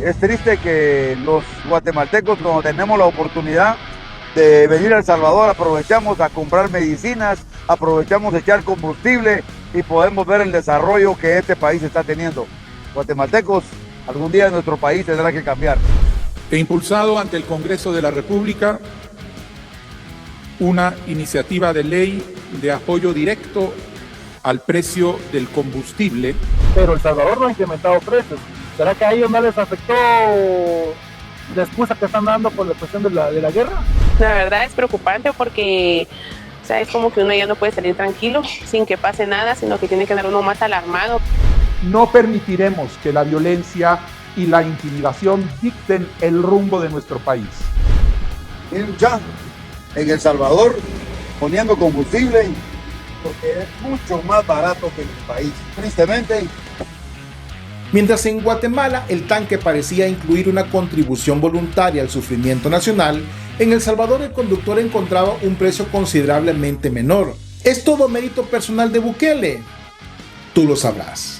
Es triste que los guatemaltecos, cuando tenemos la oportunidad de venir a El Salvador, aprovechamos a comprar medicinas, aprovechamos a echar combustible y podemos ver el desarrollo que este país está teniendo. Guatemaltecos, algún día nuestro país tendrá que cambiar. He impulsado ante el Congreso de la República una iniciativa de ley de apoyo directo al precio del combustible. Pero El Salvador no ha incrementado precios. ¿Será que a ellos no les afectó la excusa que están dando por la cuestión de la guerra? La verdad es preocupante porque, o sea, es como que uno ya no puede salir tranquilo sin que pase nada, sino que tiene que andar uno más alarmado. No permitiremos que la violencia y la intimidación dicten el rumbo de nuestro país. Miren ya, en El Salvador, poniendo combustible, porque es mucho más barato que en el país. Tristemente. Mientras en Guatemala el tanque parecía incluir una contribución voluntaria al sufrimiento nacional, en El Salvador el conductor encontraba un precio considerablemente menor. ¿Es todo mérito personal de Bukele? Tú lo sabrás.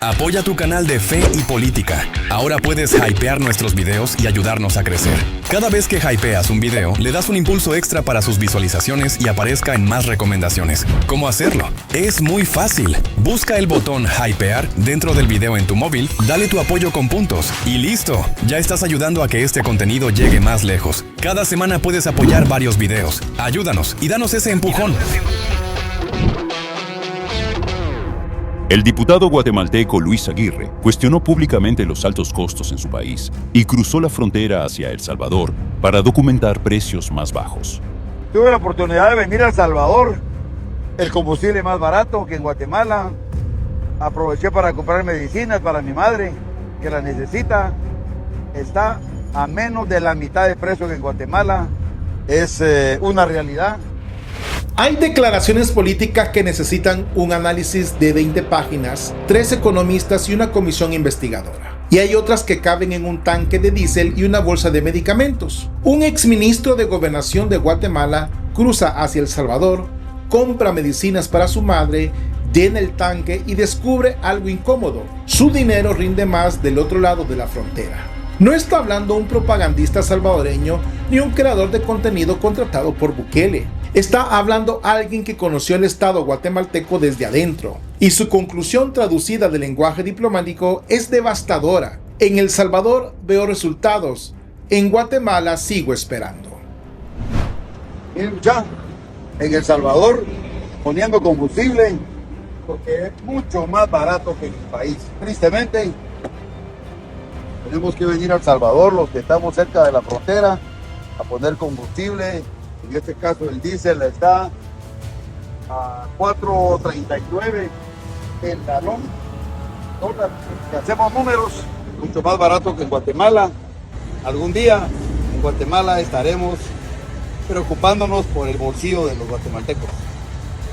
Apoya tu canal de Fe y Política. Ahora puedes hypear nuestros videos y ayudarnos a crecer. Cada vez que hypeas un video, le das un impulso extra para sus visualizaciones y aparezca en más recomendaciones. ¿Cómo hacerlo? Es muy fácil. Busca el botón hypear dentro del video en tu móvil, dale tu apoyo con puntos y listo. Ya estás ayudando a que este contenido llegue más lejos. Cada semana puedes apoyar varios videos. Ayúdanos y danos ese empujón. El diputado guatemalteco Luis Aguirre cuestionó públicamente los altos costos en su país y cruzó la frontera hacia El Salvador para documentar precios más bajos. Tuve la oportunidad de venir a El Salvador, el combustible más barato que en Guatemala. Aproveché para comprar medicinas para mi madre, que la necesita. Está a menos de la mitad de precio que en Guatemala. Es una realidad. Hay declaraciones políticas que necesitan un análisis de 20 páginas, 3 economistas y una comisión investigadora. Y hay otras que caben en un tanque de diésel y una bolsa de medicamentos. Un exministro de Gobernación de Guatemala cruza hacia El Salvador, compra medicinas para su madre, llena el tanque y descubre algo incómodo. Su dinero rinde más del otro lado de la frontera. No está hablando un propagandista salvadoreño ni un creador de contenido contratado por Bukele. Está hablando alguien que conoció el Estado guatemalteco desde adentro. Y su conclusión traducida del lenguaje diplomático es devastadora. En El Salvador veo resultados. En Guatemala sigo esperando. Miren ya, en El Salvador, poniendo combustible, porque es mucho más barato que en el país. Tristemente, tenemos que venir a El Salvador, los que estamos cerca de la frontera, a poner combustible. En este caso el diésel está a $4.39 el galón. Si hacemos números, mucho más barato que en Guatemala. Algún día en Guatemala estaremos preocupándonos por el bolsillo de los guatemaltecos.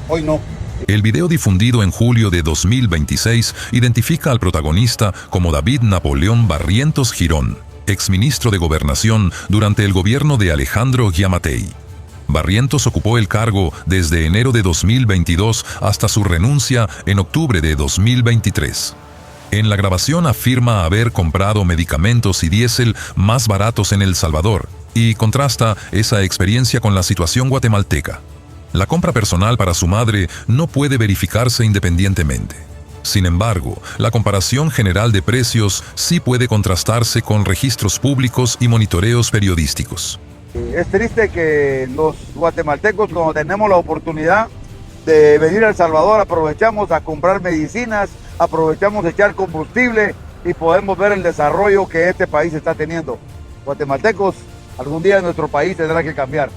Hoy no. El video difundido en julio de 2026 identifica al protagonista como David Napoleón Barrientos Girón, exministro de Gobernación durante el gobierno de Alejandro Giammattei. Barrientos ocupó el cargo desde enero de 2022 hasta su renuncia en octubre de 2023. En la grabación afirma haber comprado medicamentos y diésel más baratos en El Salvador y contrasta esa experiencia con la situación guatemalteca. La compra personal para su madre no puede verificarse independientemente. Sin embargo, la comparación general de precios sí puede contrastarse con registros públicos y monitoreos periodísticos. Es triste que los guatemaltecos, cuando tenemos la oportunidad de venir a El Salvador, aprovechamos a comprar medicinas, aprovechamos a echar combustible y podemos ver el desarrollo que este país está teniendo. Guatemaltecos, algún día nuestro país tendrá que cambiar.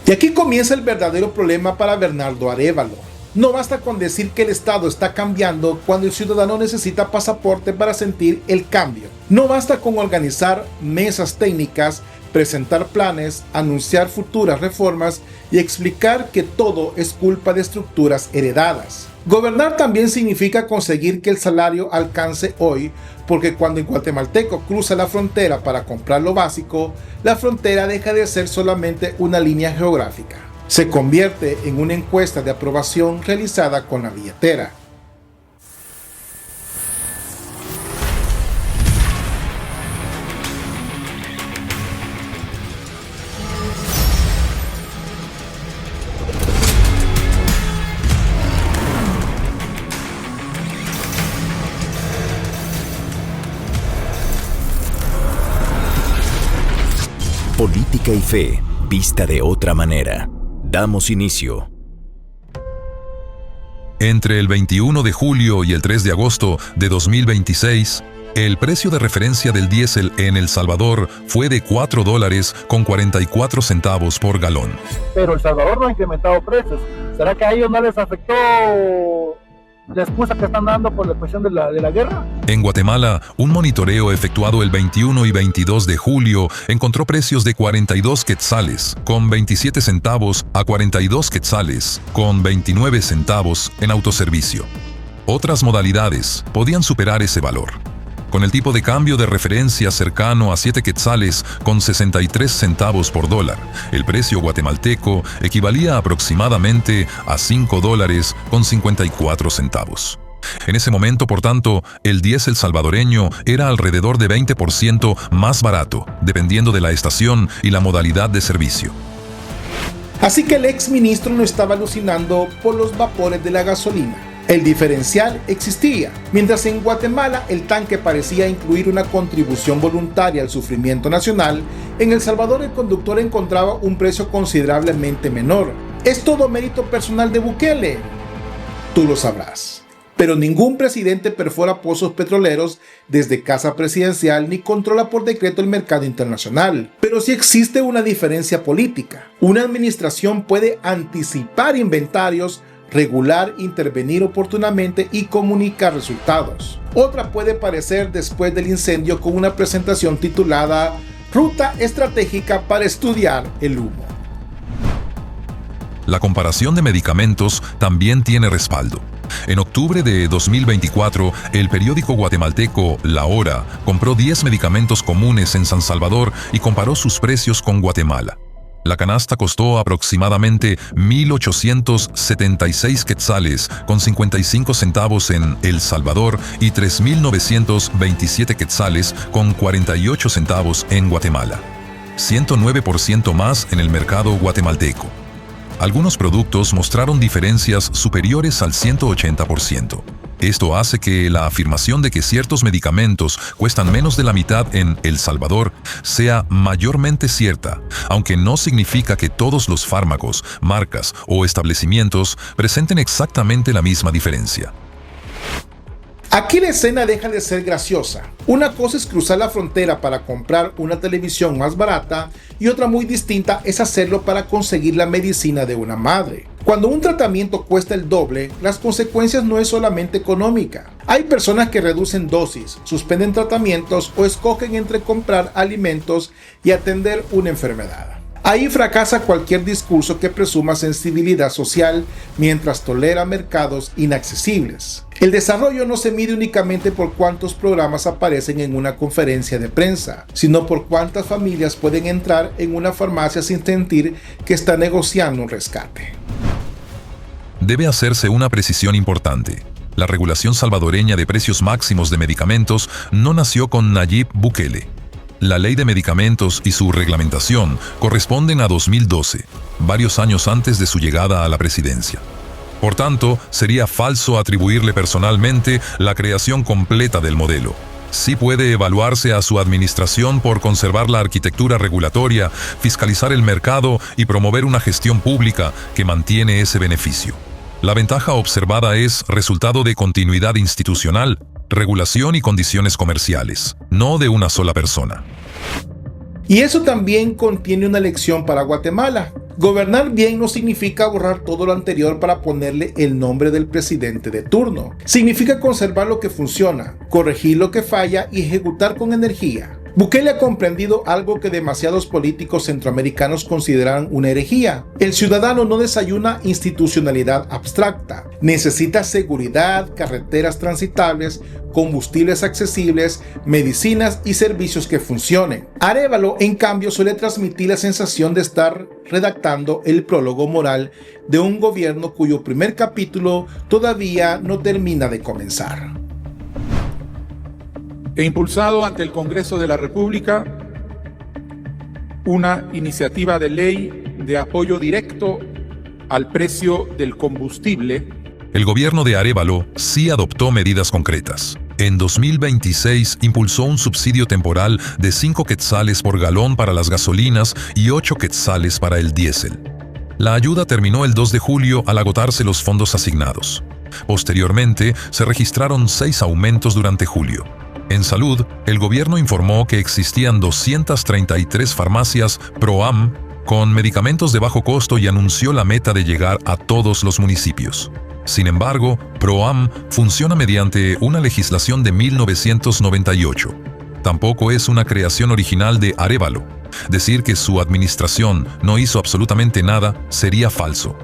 Y aquí comienza el verdadero problema para Bernardo Arévalo. No basta con decir que el Estado está cambiando cuando el ciudadano necesita pasaporte para sentir el cambio. No basta con organizar mesas técnicas, presentar planes, anunciar futuras reformas y explicar que todo es culpa de estructuras heredadas. Gobernar también significa conseguir que el salario alcance hoy, porque cuando el guatemalteco cruza la frontera para comprar lo básico, la frontera deja de ser solamente una línea geográfica. Se convierte en una encuesta de aprobación realizada con la billetera. Política y fe, vista de otra manera. Damos inicio. Entre el 21 de julio y el 3 de agosto de 2026, el precio de referencia del diésel en El Salvador fue de $4.44 por galón. Pero El Salvador no ha incrementado precios. ¿Será que a ellos no les afectó la excusa que están dando por la cuestión de la guerra? En Guatemala, un monitoreo efectuado el 21 y 22 de julio encontró precios de 42 quetzales con 27 centavos a 42 quetzales con 29 centavos en autoservicio. Otras modalidades podían superar ese valor. Con el tipo de cambio de referencia cercano a 7 quetzales con 63 centavos por dólar, el precio guatemalteco equivalía aproximadamente a $5 con 54 centavos. En ese momento, por tanto, el diésel salvadoreño era alrededor de 20% más barato, dependiendo de la estación y la modalidad de servicio. Así que el exministro no estaba alucinando por los vapores de la gasolina. El diferencial existía. Mientras en Guatemala el tanque parecía incluir una contribución voluntaria al sufrimiento nacional, en El Salvador el conductor encontraba un precio considerablemente menor. ¿Es todo mérito personal de Bukele? Tú lo sabrás. Pero ningún presidente perfora pozos petroleros desde casa presidencial ni controla por decreto el mercado internacional. Pero sí existe una diferencia política. Una administración puede anticipar inventarios, regular, intervenir oportunamente y comunicar resultados. Otra puede aparecer después del incendio con una presentación titulada Ruta Estratégica para Estudiar el Humo. La comparación de medicamentos también tiene respaldo. En octubre de 2024, el periódico guatemalteco La Hora compró 10 medicamentos comunes en San Salvador y comparó sus precios con Guatemala. La canasta costó aproximadamente 1.876 quetzales con 55 centavos en El Salvador y 3.927 quetzales con 48 centavos en Guatemala. 109% más en el mercado guatemalteco. Algunos productos mostraron diferencias superiores al 180%. Esto hace que la afirmación de que ciertos medicamentos cuestan menos de la mitad en El Salvador sea mayormente cierta, aunque no significa que todos los fármacos, marcas o establecimientos presenten exactamente la misma diferencia. Aquí la escena deja de ser graciosa. Una cosa es cruzar la frontera para comprar una televisión más barata y otra muy distinta es hacerlo para conseguir la medicina de una madre. Cuando un tratamiento cuesta el doble, las consecuencias no es solamente económica. Hay personas que reducen dosis, suspenden tratamientos o escogen entre comprar alimentos y atender una enfermedad. Ahí fracasa cualquier discurso que presuma sensibilidad social mientras tolera mercados inaccesibles. El desarrollo no se mide únicamente por cuántos programas aparecen en una conferencia de prensa, sino por cuántas familias pueden entrar en una farmacia sin sentir que está negociando un rescate. Debe hacerse una precisión importante. La regulación salvadoreña de precios máximos de medicamentos no nació con Nayib Bukele. La ley de medicamentos y su reglamentación corresponden a 2012, varios años antes de su llegada a la presidencia. Por tanto, sería falso atribuirle personalmente la creación completa del modelo. Sí puede evaluarse a su administración por conservar la arquitectura regulatoria, fiscalizar el mercado y promover una gestión pública que mantiene ese beneficio. La ventaja observada es resultado de continuidad institucional, regulación y condiciones comerciales, no de una sola persona. Y eso también contiene una lección para Guatemala. Gobernar bien no significa borrar todo lo anterior para ponerle el nombre del presidente de turno. Significa conservar lo que funciona, corregir lo que falla y ejecutar con energía. Bukele ha comprendido algo que demasiados políticos centroamericanos consideran una herejía. El ciudadano no desayuna institucionalidad abstracta. Necesita seguridad, carreteras transitables, combustibles accesibles, medicinas y servicios que funcionen. Arévalo, en cambio, suele transmitir la sensación de estar redactando el prólogo moral de un gobierno cuyo primer capítulo todavía no termina de comenzar. He impulsado ante el Congreso de la República una iniciativa de ley de apoyo directo al precio del combustible. El gobierno de Arévalo sí adoptó medidas concretas. En 2026 impulsó un subsidio temporal de 5 quetzales por galón para las gasolinas y 8 quetzales para el diésel. La ayuda terminó el 2 de julio al agotarse los fondos asignados. Posteriormente, se registraron 6 aumentos durante julio. En salud, el gobierno informó que existían 233 farmacias ProAM con medicamentos de bajo costo y anunció la meta de llegar a todos los municipios. Sin embargo, ProAM funciona mediante una legislación de 1998. Tampoco es una creación original de Arévalo. Decir que su administración no hizo absolutamente nada sería falso.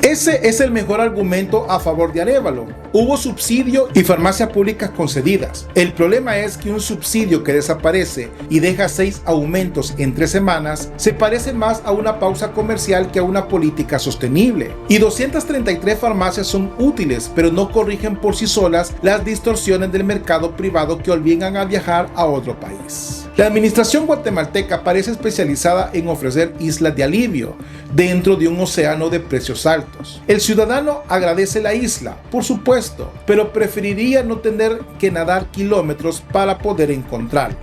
Ese es el mejor argumento a favor de Arévalo. Hubo subsidio y farmacias públicas concedidas. El problema es que un subsidio que desaparece y deja 6 aumentos en 3 semanas se parece más a una pausa comercial que a una política sostenible. Y 233 farmacias son útiles, pero no corrigen por sí solas las distorsiones del mercado privado que obligan a viajar a otro país. La administración guatemalteca parece especializada en ofrecer islas de alivio dentro de un océano de precios altos. El ciudadano agradece la isla, por supuesto, pero preferiría no tener que nadar kilómetros para poder encontrarla.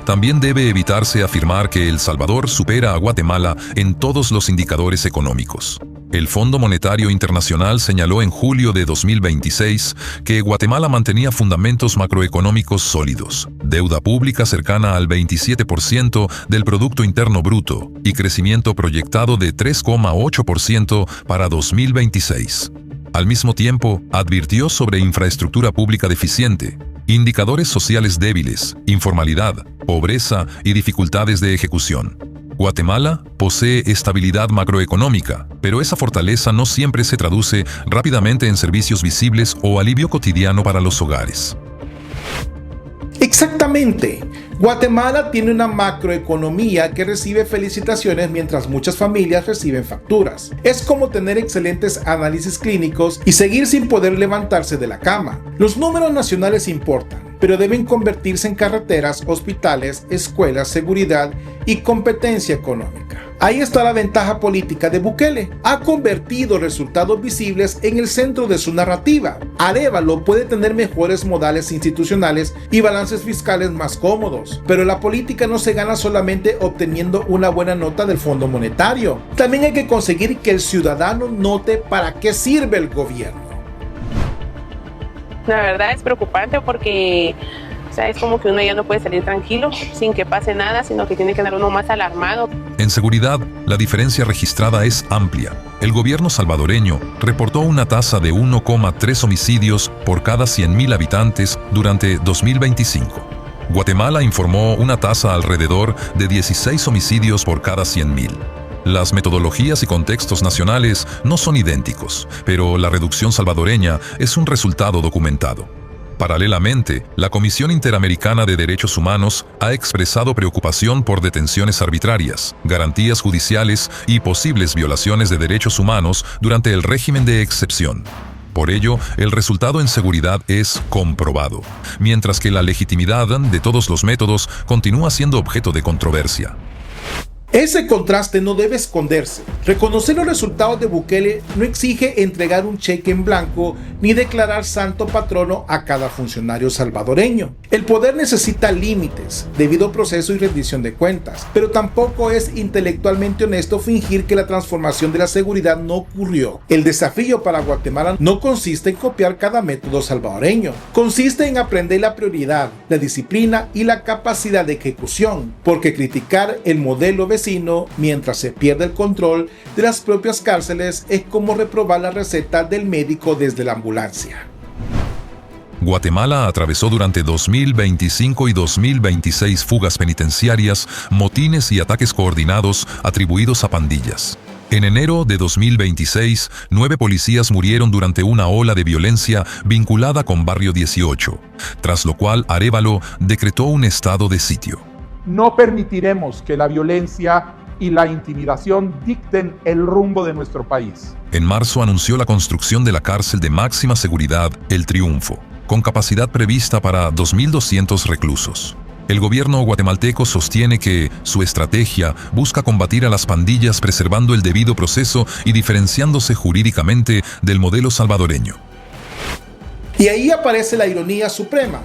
También debe evitarse afirmar que El Salvador supera a Guatemala en todos los indicadores económicos. El Fondo Monetario Internacional señaló en julio de 2026 que Guatemala mantenía fundamentos macroeconómicos sólidos, deuda pública cercana al 27% del Producto Interno Bruto y crecimiento proyectado de 3,8% para 2026. Al mismo tiempo, advirtió sobre infraestructura pública deficiente, indicadores sociales débiles, informalidad, pobreza y dificultades de ejecución. Guatemala posee estabilidad macroeconómica, pero esa fortaleza no siempre se traduce rápidamente en servicios visibles o alivio cotidiano para los hogares. Exactamente. Guatemala tiene una macroeconomía que recibe felicitaciones mientras muchas familias reciben facturas. Es como tener excelentes análisis clínicos y seguir sin poder levantarse de la cama. Los números nacionales importan, pero deben convertirse en carreteras, hospitales, escuelas, seguridad y competencia económica. Ahí está la ventaja política de Bukele. Ha convertido resultados visibles en el centro de su narrativa. Arévalo puede tener mejores modales institucionales y balances fiscales más cómodos, pero la política no se gana solamente obteniendo una buena nota del Fondo Monetario. También hay que conseguir que el ciudadano note para qué sirve el gobierno. La verdad es preocupante porque es como que uno ya no puede salir tranquilo sin que pase nada, sino que tiene que andar uno más alarmado. En seguridad, la diferencia registrada es amplia. El gobierno salvadoreño reportó una tasa de 1,3 homicidios por cada 100.000 habitantes durante 2025. Guatemala informó una tasa alrededor de 16 homicidios por cada 100.000. Las metodologías y contextos nacionales no son idénticos, pero la reducción salvadoreña es un resultado documentado. Paralelamente, la Comisión Interamericana de Derechos Humanos ha expresado preocupación por detenciones arbitrarias, garantías judiciales y posibles violaciones de derechos humanos durante el régimen de excepción. Por ello, el resultado en seguridad es comprobado, mientras que la legitimidad de todos los métodos continúa siendo objeto de controversia. Ese contraste no debe esconderse. Reconocer los resultados de Bukele no exige entregar un cheque en blanco ni declarar santo patrono a cada funcionario salvadoreño. El poder necesita límites, debido proceso y rendición de cuentas, pero tampoco es intelectualmente honesto fingir que la transformación de la seguridad no ocurrió. El desafío para Guatemala no consiste en copiar cada método salvadoreño, consiste en aprender la prioridad, la disciplina y la capacidad de ejecución, porque criticar el modelo vecino mientras se pierde el control de las propias cárceles es como reprobar la receta del médico desde la ambulancia. Guatemala atravesó durante 2025 y 2026 fugas penitenciarias, motines y ataques coordinados atribuidos a pandillas. En enero de 2026, 9 policías murieron durante una ola de violencia vinculada con Barrio 18, tras lo cual Arévalo decretó un estado de sitio. No permitiremos que la violencia y la intimidación dicten el rumbo de nuestro país. En marzo anunció la construcción de la cárcel de máxima seguridad El Triunfo, con capacidad prevista para 2.200 reclusos. El gobierno guatemalteco sostiene que su estrategia busca combatir a las pandillas preservando el debido proceso y diferenciándose jurídicamente del modelo salvadoreño. Y ahí aparece la ironía suprema.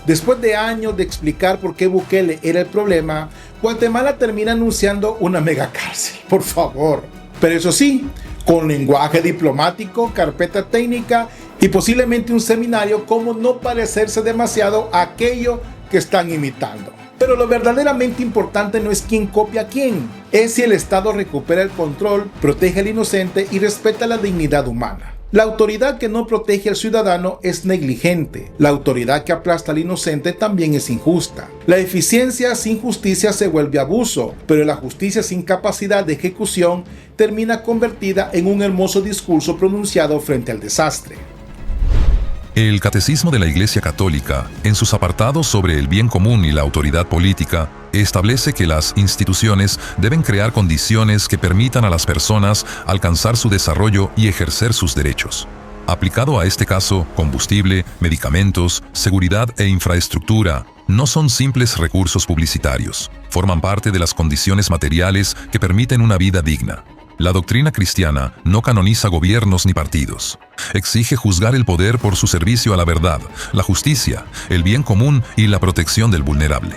Después de años de explicar por qué Bukele era el problema, Guatemala termina anunciando una megacárcel. Por favor. Pero eso sí, con lenguaje diplomático, carpeta técnica y posiblemente un seminario, como no parecerse demasiado a aquello que están imitando. Pero lo verdaderamente importante no es quién copia a quién, es si el Estado recupera el control, protege al inocente y respeta la dignidad humana. La autoridad que no protege al ciudadano es negligente. La autoridad que aplasta al inocente también es injusta. La eficiencia sin justicia se vuelve abuso, pero la justicia sin capacidad de ejecución termina convertida en un hermoso discurso pronunciado frente al desastre. El Catecismo de la Iglesia Católica, en sus apartados sobre el bien común y la autoridad política, establece que las instituciones deben crear condiciones que permitan a las personas alcanzar su desarrollo y ejercer sus derechos. Aplicado a este caso, combustible, medicamentos, seguridad e infraestructura no son simples recursos publicitarios, forman parte de las condiciones materiales que permiten una vida digna. La doctrina cristiana no canoniza gobiernos ni partidos. Exige juzgar el poder por su servicio a la verdad, la justicia, el bien común y la protección del vulnerable.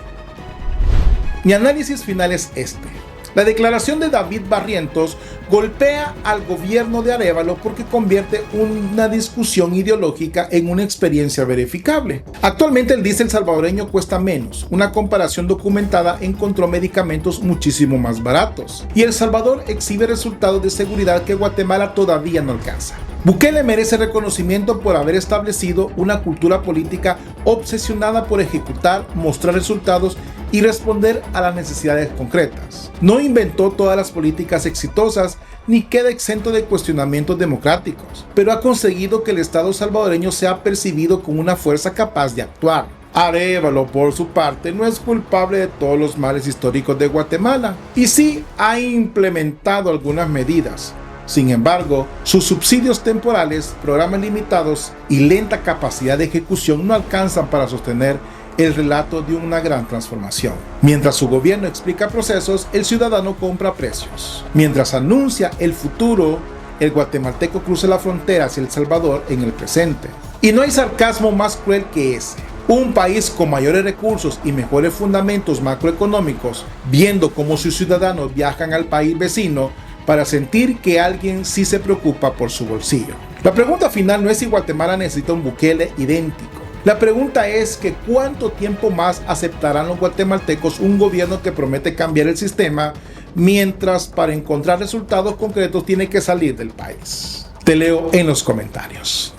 Mi análisis final es este. La declaración de David Barrientos golpea al gobierno de Arévalo porque convierte una discusión ideológica en una experiencia verificable. Actualmente el diésel salvadoreño cuesta menos. Una comparación documentada encontró medicamentos muchísimo más baratos. Y El Salvador exhibe resultados de seguridad que Guatemala todavía no alcanza. Bukele merece reconocimiento por haber establecido una cultura política obsesionada por ejecutar, mostrar resultados y responder a las necesidades concretas. No inventó todas las políticas exitosas ni queda exento de cuestionamientos democráticos, pero ha conseguido que el Estado salvadoreño sea percibido como una fuerza capaz de actuar. Arévalo, por su parte, no es culpable de todos los males históricos de Guatemala y sí ha implementado algunas medidas. Sin embargo, sus subsidios temporales, programas limitados y lenta capacidad de ejecución no alcanzan para sostener el relato de una gran transformación. Mientras su gobierno explica procesos, el ciudadano compra precios. Mientras anuncia el futuro, el guatemalteco cruza la frontera hacia El Salvador en el presente. Y no hay sarcasmo más cruel que ese. Un país con mayores recursos y mejores fundamentos macroeconómicos, viendo cómo sus ciudadanos viajan al país vecino para sentir que alguien sí se preocupa por su bolsillo. La pregunta final no es si Guatemala necesita un Bukele idéntico. La pregunta es que ¿cuánto tiempo más aceptarán los guatemaltecos un gobierno que promete cambiar el sistema mientras para encontrar resultados concretos tiene que salir del país? Te leo en los comentarios.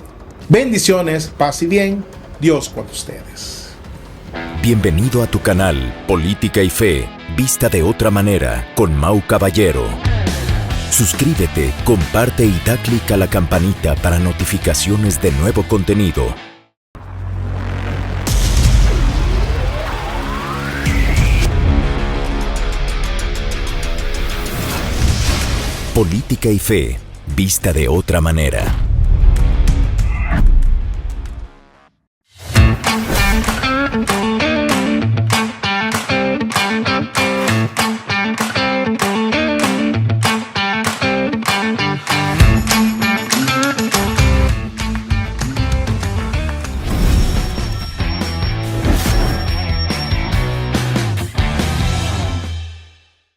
Bendiciones, paz y bien, Dios con ustedes. Bienvenido a tu canal Política y Fe, vista de otra manera, con Mau Caballero. Suscríbete, comparte y da clic a la campanita para notificaciones de nuevo contenido. Política y Fe, vista de otra manera.